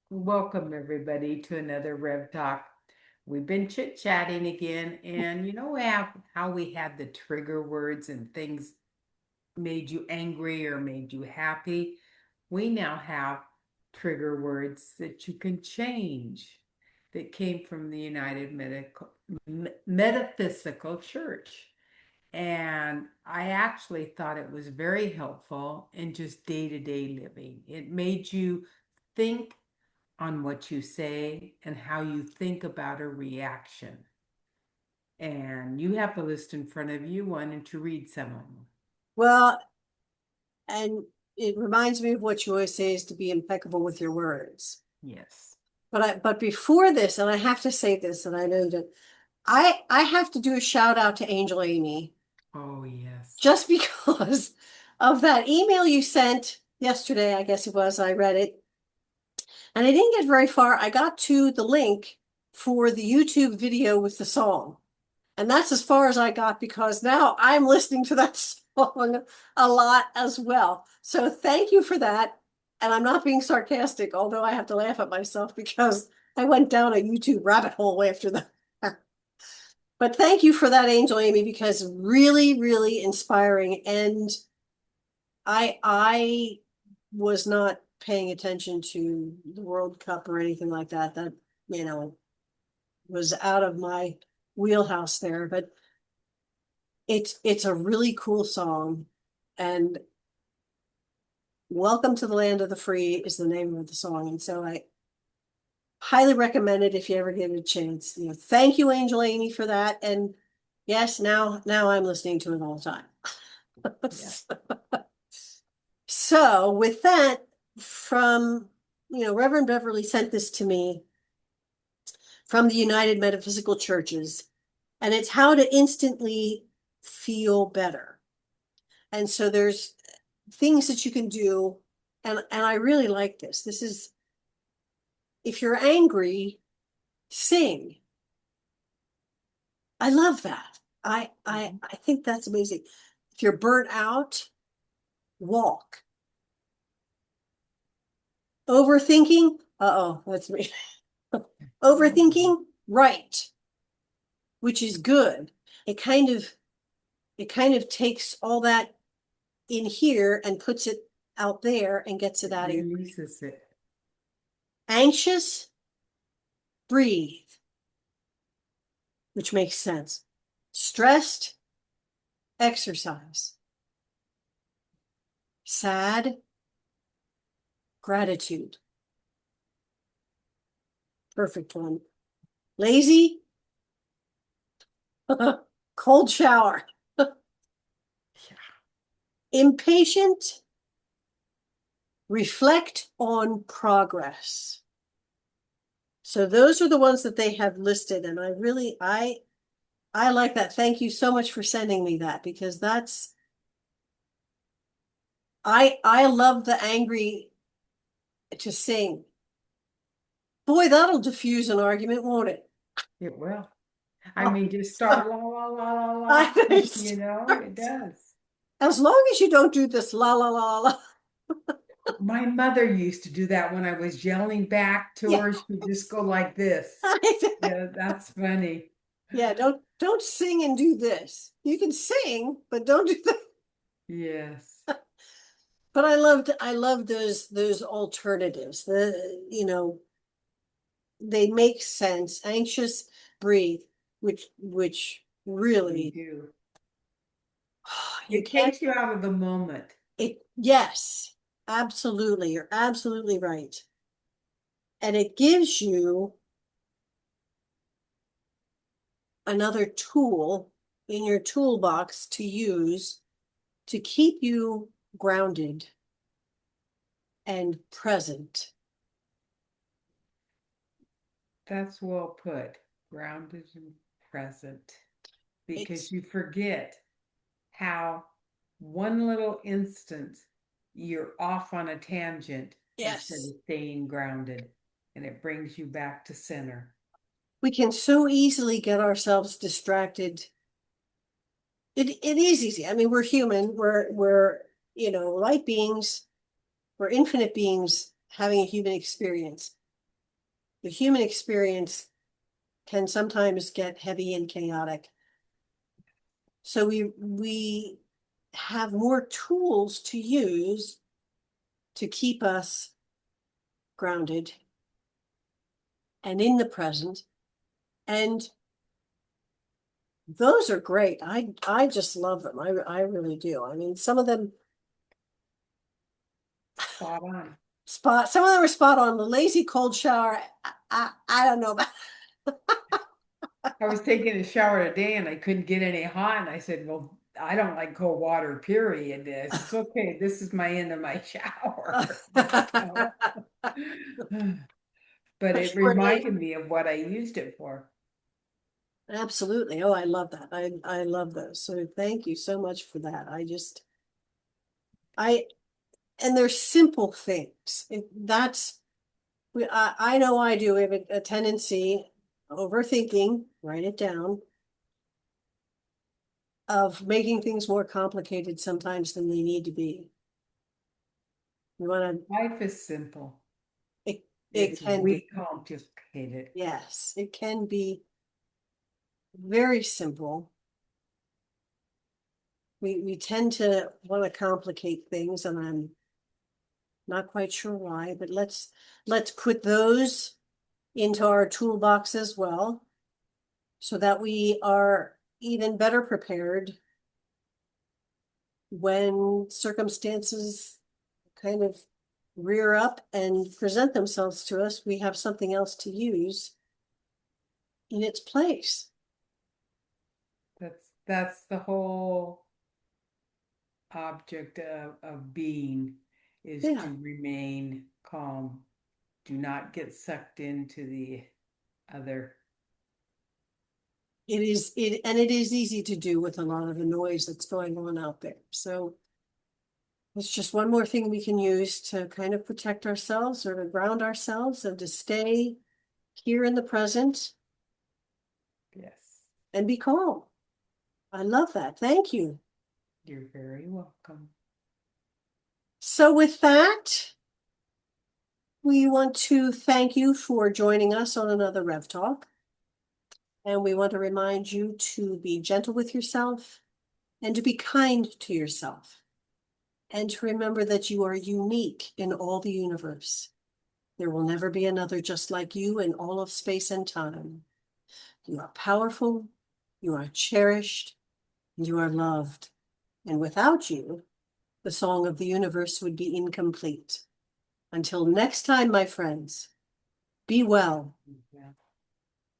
Welcome, everybody, to another Rev Talk. We've been chit-chatting again, and how we had the trigger words and things made you angry or made you happy. We now have trigger words that you can change that came from the Metaphysical Church. And I actually thought it was very helpful in just day-to-day living. It made you think on what you say and how you think about a reaction. And you have the list in front of you, wanting to read some of them. Well, and it reminds me of what you always say is to be impeccable with your words. Yes. But before this, and I have to say this, and I know that I have to do a shout out to Angel Amy Oh, yes. just because of that email you sent yesterday, I guess it was. I read it. And I didn't get very far. I got to the link for the YouTube video with the song. And that's as far as I got because now I'm listening to that song a lot as well. So thank you for that. And I'm not being sarcastic, although I have to laugh at myself because I went down a YouTube rabbit hole after that. But thank you for that, Angel Amy, because really, really inspiring. And I was not paying attention to the World Cup or anything like that. That, you know, was out of my wheelhouse there. But it's a really cool song, and Welcome to the Land of the Free is the name of the song. And so I highly recommend it if you ever get a chance. Thank you, Angel Amy, for that. And yes, now I'm listening to it all the time. Yeah. So with that, from Reverend Beverly sent this to me from the United Metaphysical Churches, and it's how to instantly feel better. And so there's things that you can do, and I really like this. This is, if you're angry, sing. I love that. I think that's amazing. If you're burnt out, walk. Overthinking, uh-oh, that's me. Overthinking, write, which is good. It kind of takes all that in here and puts it out there and gets it out of here. Releases it. Anxious, breathe, which makes sense. Stressed, exercise. Sad, gratitude. Perfect one. Lazy, cold shower. Impatient, reflect on progress. So those are the ones that they have listed, and I like that. Thank you so much for sending me that, because that's I love the angry to sing. Boy, that'll diffuse an argument, won't it? It will. I mean, just start la la la la la. It does. As long as you don't do this la la la la. My mother used to do that when I was yelling back to Yeah. her. She'd just go like this. Yeah, that's funny. Yeah, don't sing and do this. You can sing, but don't do that. Yes. But I love those alternatives. They make sense. Anxious, breathe, which You really do. you It can't. takes you out of the moment. Yes, absolutely. You're absolutely right. And it gives you another tool in your toolbox to use to keep you grounded and present. That's well put. Grounded and present. Because It's you forget how one little instant you're off on a tangent instead Yes. of staying grounded. And it brings you back to center. We can so easily get ourselves distracted. It is easy. I mean, we're human. We're light beings. We're infinite beings. having a human experience. The human experience can sometimes get heavy and chaotic. So we have more tools to use to keep us grounded and in the present. And those are great. I just love them. I really do. I mean, some of them Spot on. some of them are spot on. The lazy cold shower, I don't know about. I was taking a shower today and I couldn't get any hot, and I said, "Well, I don't like cold water, period." This it's okay. This is my end of my shower. No. But A it short day. reminded me of what I used it for. Absolutely. Oh, I love that. I love those. So thank you so much for that. I and they're simple things. I know I do have a tendency, overthinking, write it down, of making things more complicated sometimes than they need to be. You want Life is simple. to, it It's can we be, complicate it. yes, it can be very simple. We tend to want to complicate things, and I'm not quite sure why, but let's put those into our toolbox as well, so that we are even better prepared when circumstances kind of rear up and present themselves to us. We have something else to use in its place. That's the whole object of being, is Yeah, to remain calm. Do not get sucked into the other. it is easy to do with a lot of the noise that's going on out there. So it's just one more thing we can use to kind of protect ourselves or to ground ourselves and to stay here in the present Yes, and be calm. I love that. Thank you. you're very welcome. So with that, we want to thank you for joining us on another Rev Talk. And we want to remind you to be gentle with yourself and to be kind to yourself. And to remember that you are unique in all the universe. There will never be another just like you in all of space and time. You are powerful, you are cherished, you are loved. And without you, the song of the universe would be incomplete. Until next time, my friends, be well